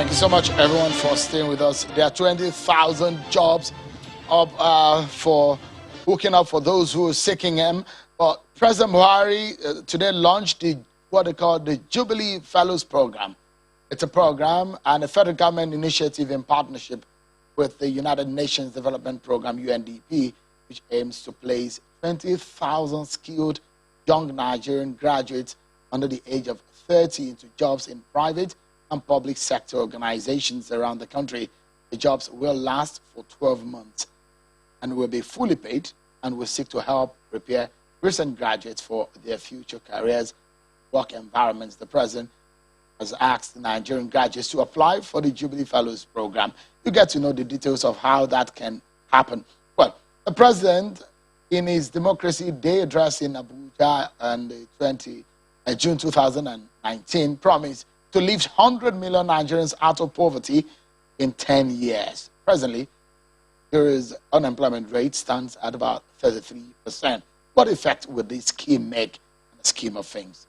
Thank you so much, everyone, for staying with us. There are 20,000 jobs up for hooking up for those who are seeking them. But President Buhari today launched what they call the Jubilee Fellows Program. It's a program and a federal government initiative in partnership with the United Nations Development Program, UNDP, which aims to place 20,000 skilled young Nigerian graduates under the age of 30 into jobs in private and public sector organizations around the country. The jobs will last for 12 months and will be fully paid and will seek to help prepare recent graduates for their future careers, work environments. The president has asked the Nigerian graduates to apply for the Jubilee Fellows Program. You get to know the details of how that can happen. Well, the president, in his Democracy Day address in Abuja on June 2019, promised to lift 100 million Nigerians out of poverty in 10 years. Presently, the unemployment rate stands at about 33%. What effect would this scheme make in the scheme of things?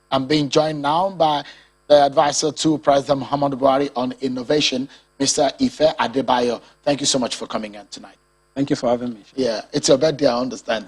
I'm being joined now by the advisor to President Muhammadu Buhari on innovation, Mr. Ife Adebayo. Thank you so much for coming in tonight. Thank you for having me. Yeah, it's your birthday, I understand.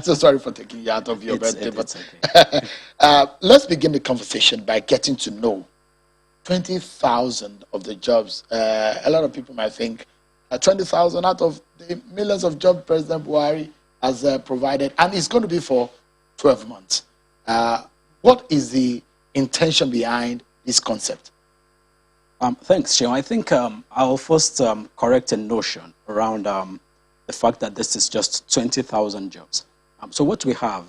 So sorry for taking you out of your birthday. It's okay. Let's begin the conversation by getting to know 20,000 of the jobs. A lot of people might think 20,000 out of the millions of jobs President Buhari has provided, and it's going to be for 12 months. What is the intention behind this concept? Thanks, Sheon. I think I'll first correct a notion around the fact that this is just 20,000 jobs. So what we have,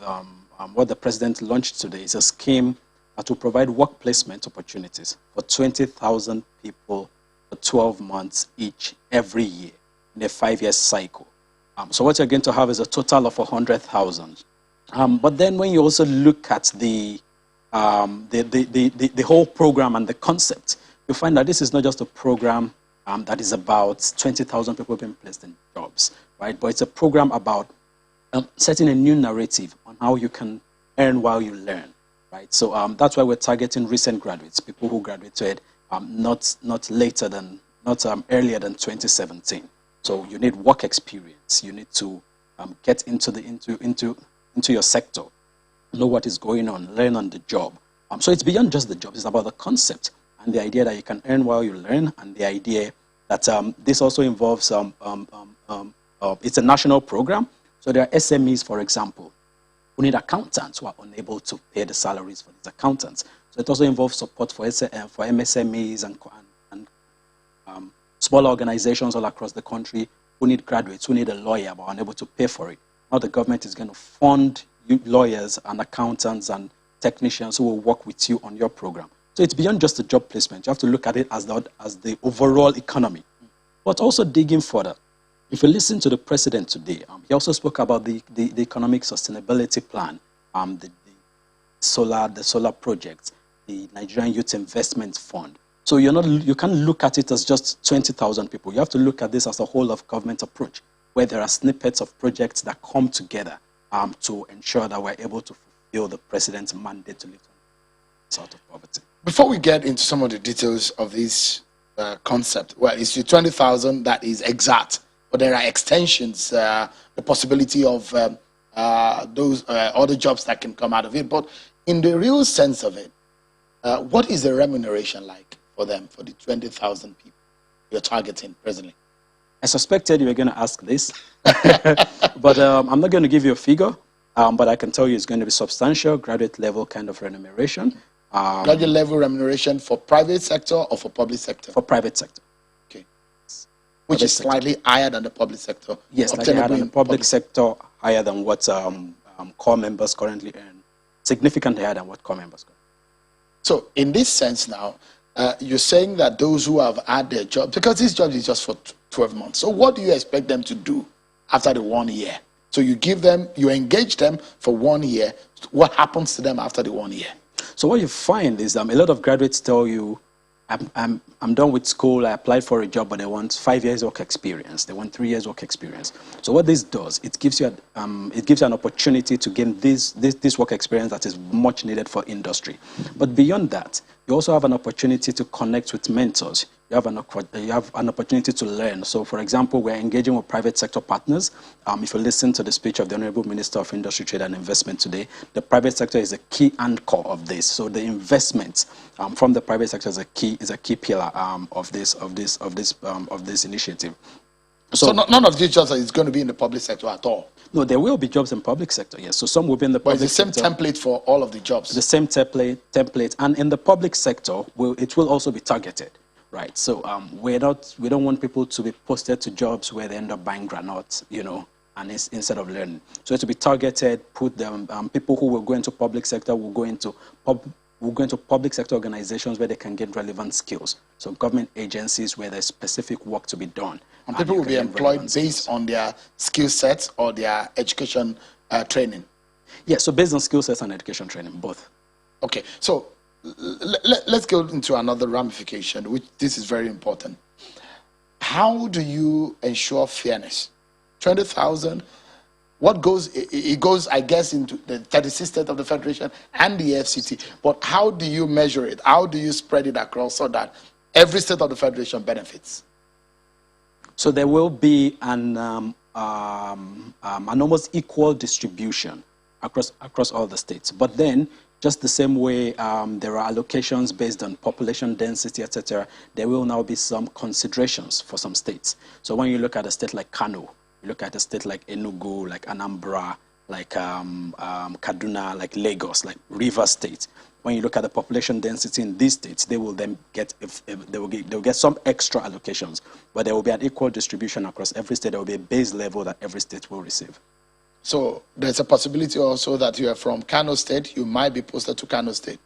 what the president launched today is a scheme to provide work placement opportunities for 20,000 people for 12 months each every year in a 5-year cycle. So what you're going to have is a total of 100,000. But then when you also look at the whole program and the concept, you find that this is not just a program that is about 20,000 people being placed in jobs, right? But it's a program about setting a new narrative on how you can earn while you learn, right? So that's why we're targeting recent graduates, people who graduated not earlier than 2017. So you need work experience. You need to get into your sector, know what is going on, learn on the job. So it's beyond just the job. It's about the concept and the idea that you can earn while you learn, and the idea that this also involves, it's a national program. So there are SMEs, for example, who need accountants who are unable to pay the salaries for these accountants. So it also involves support for MSMEs and smaller organizations all across the country who need graduates, who need a lawyer but are unable to pay for it. Now the government is going to fund lawyers and accountants and technicians who will work with you on your program. So it's beyond just the job placement. You have to look at it as the overall economy. But also digging further. If you listen to the president today, he also spoke about the economic sustainability plan, the solar projects, the Nigerian Youth Investment Fund. So you can't look at it as just 20,000 people. You have to look at this as a whole of government approach, where there are snippets of projects that come together to ensure that we're able to fulfill the president's mandate to lift us out of poverty. Before we get into some of the details of this concept, well, it's the 20,000 that is exact, but there are extensions, the possibility of those other jobs that can come out of it. But in the real sense of it, what is the remuneration like for them, for the 20,000 people you're targeting presently? I suspected you were going to ask this, but I'm not going to give you a figure, but I can tell you it's going to be substantial, graduate level kind of remuneration. Graduate level remuneration for private sector or for public sector? For private sector. Okay. Which is slightly higher than the public sector? Yes, slightly higher than the public sector, higher than what core members currently earn, significantly higher than what core members earn. So in this sense now, you're saying that those who have had their job, because this job is just for 12 months, so what do you expect them to do after the 1 year? So you engage them for 1 year. What happens to them after the 1 year? So what you find is a lot of graduates tell you, I'm done with school. I applied for a job, but they want 5 years work experience. They want 3 years work experience. So what this does, it gives you an opportunity to gain this work experience that is much needed for industry. But beyond that, you also have an opportunity to connect with mentors. You have an opportunity to learn. So, for example, we're engaging with private sector partners. If you listen to the speech of the Honorable Minister of Industry, Trade and Investment today, the private sector is a key anchor of this. So, the investment from the private sector is a key pillar of this initiative. So none of these jobs is going to be in the public sector at all. No, there will be jobs in public sector, yes. So some will be in the public sector. But it's the same template for all of the jobs. The same template, and in the public sector, it will also be targeted, right? So we don't want people to be posted to jobs where they end up buying granuts, and instead of learning. So to be targeted, put them people who will go into public sector will go into public sector organizations where they can get relevant skills. So government agencies where there's specific work to be done. And people will be employed based on their skill sets or their education training. Yeah, so based on skill sets and education training, both. Okay, so let's go into another ramification, which this is very important. How do you ensure fairness? 20,000, what goes, it goes, I guess, into the 36 states of the Federation and the FCT, but how do you measure it? How do you spread it across so that every state of the Federation benefits? So there will be an almost equal distribution across all the states. But then, just the same way there are allocations based on population density, etc., there will now be some considerations for some states. So when you look at a state like Kano, you look at a state like Enugu, like Anambra, like Kaduna, like Lagos, like Rivers State. When you look at the population density in these states, they will then get they will get some extra allocations, but there will be an equal distribution across every state. There will be a base level that every state will receive. So there's a possibility also that you are from Kano State, you might be posted to Kano State.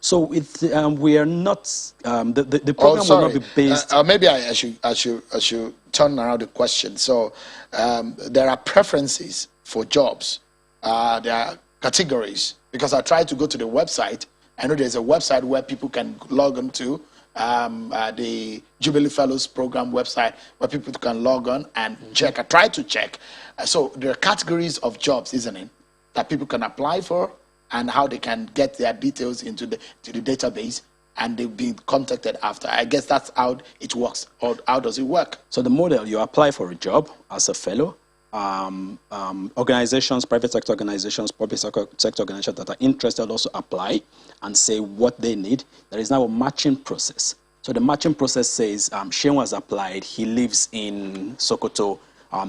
So we are not the program will not be based. Maybe I should turn around the question. So there are preferences for jobs. There are categories, because I tried to go to the website. I know there's a website where people can log on to the Jubilee Fellows Program website, where people can log on and check. I tried to check. So there are categories of jobs, isn't it, that people can apply for, and how they can get their details into the database, and they've been contacted after. I guess that's how it works. Or how does it work? So the model, you apply for a job as a fellow. Organizations, private sector organizations, public sector organizations that are interested also apply and say what they need. There is now a matching process. So the matching process says Shane was applied, he lives in Sokoto.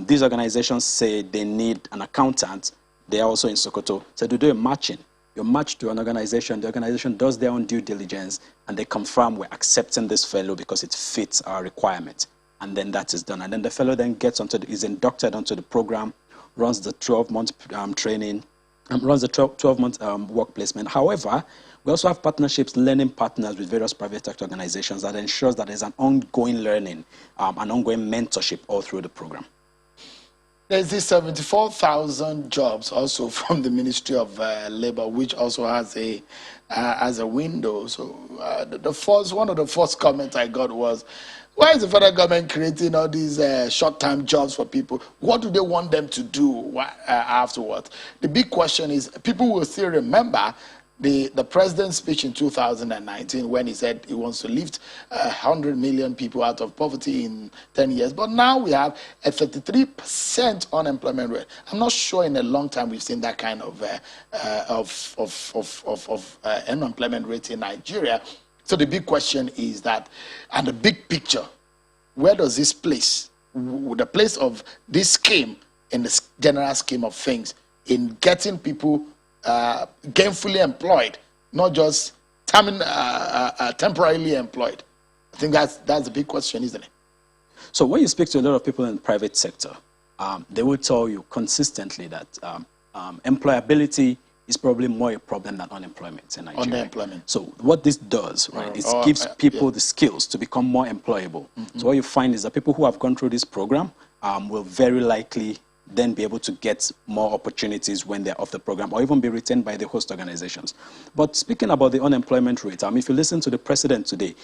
These organizations say they need an accountant, they are also in Sokoto. So to do a matching, you match to an organization, the organization does their own due diligence, and they confirm we're accepting this fellow because it fits our requirement. And then that is done. And then the fellow then is inducted onto the program, runs the 12-month training, runs the 12-month work placement. However, we also have partnerships, learning partners with various private sector organizations that ensures that there's an ongoing learning, an ongoing mentorship all through the program. There's this 74,000 jobs also from the Ministry of Labor, which also has a window. So one of the first comments I got was, why is the federal government creating all these short-term jobs for people? What do they want them to do afterwards? The big question is, people will still remember the president's speech in 2019 when he said he wants to lift 100 million people out of poverty in 10 years. But now we have a 33% unemployment rate. I'm not sure in a long time we've seen that kind of unemployment rate in Nigeria. So the big question is that, and the big picture, where does this place, the place of this scheme in the general scheme of things, in getting people gainfully employed, not just temporarily employed? I think that's the big question, isn't it? So when you speak to a lot of people in the private sector, they will tell you consistently that employability is probably more a problem than unemployment in Nigeria. Unemployment. So what this does, right, is gives people the skills to become more employable. So what you find is that people who have gone through this program will very likely then be able to get more opportunities when they're off the program, or even be retained by the host organizations. But speaking about the unemployment rate, if you listen to the president today,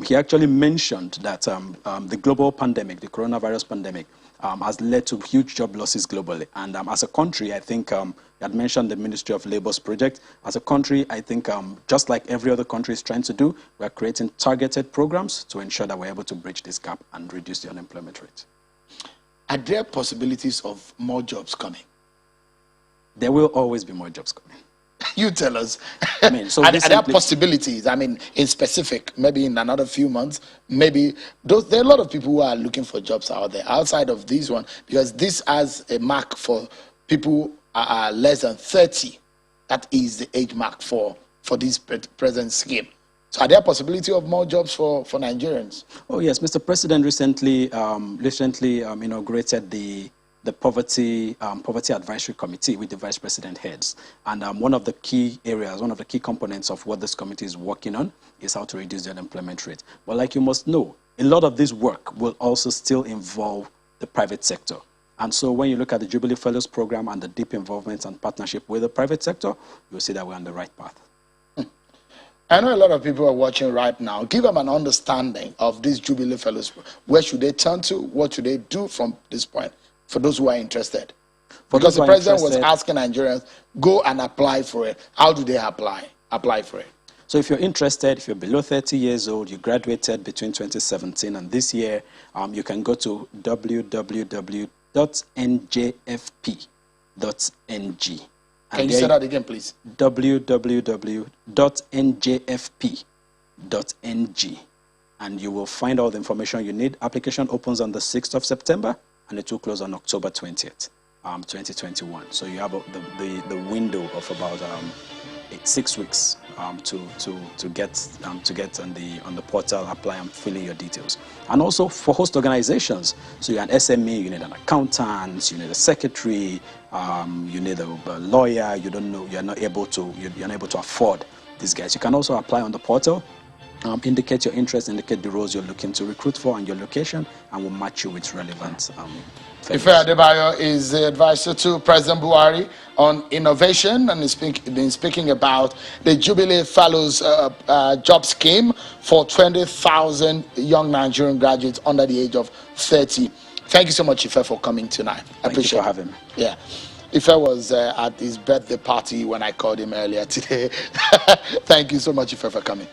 he actually mentioned that the global pandemic, the coronavirus pandemic, has led to huge job losses globally. And as a country, I think, you had mentioned the Ministry of Labor's project. As a country, I think, just like every other country is trying to do, we're creating targeted programs to ensure that we're able to bridge this gap and reduce the unemployment rate. Are there possibilities of more jobs coming? There will always be more jobs coming. You tell us. I mean, so are there possibilities? I mean, in specific, maybe in another few months, maybe there are a lot of people who are looking for jobs out there outside of this one, because this has a mark for people who are less than 30. That is the age mark for this present scheme. So are there possibility of more jobs for Nigerians? Oh yes, Mr. President recently inaugurated the Poverty Advisory Committee with the Vice President heads. And one of the key areas, one of the key components of what this committee is working on is how to reduce the unemployment rate. But like you must know, a lot of this work will also still involve the private sector. And so when you look at the Jubilee Fellows Program and the deep involvement and partnership with the private sector, you'll see that we're on the right path. I know a lot of people are watching right now. Give them an understanding of this Jubilee Fellows. Where should they turn to? What should they do from this point for those who are interested? Because the president was asking Nigerians, go and apply for it. How do they apply for it? So if you're interested, if you're below 30 years old, you graduated between 2017 and this year, you can go to www.njfp.ng. Can you say that again, please? www.njfp.ng. And you will find all the information you need. Application opens on the 6th of September, and it will close on October 20th, 2021. So you have the window of about 6 weeks to get on the portal, apply and fill in your details. And also for host organizations, so you're an SME, you need an accountant, you need a secretary, you need a lawyer. You're not able to afford these guys. You can also apply on the portal. Indicate your interest, indicate the roles you're looking to recruit for and your location, and we'll match you with relevant Ife Adebayo is the advisor to President Buhari on innovation, and he's been speaking about the Jubilee Fellows job scheme for 20,000 young Nigerian graduates under the age of 30. Thank you so much, Ife, for coming tonight. I appreciate you for having me. Yeah. Ife was at his birthday party when I called him earlier today. Thank you so much, Ife, for coming.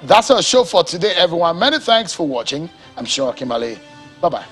That's our show for today, everyone. Many thanks for watching. I'm sure Kimberly. Bye-bye.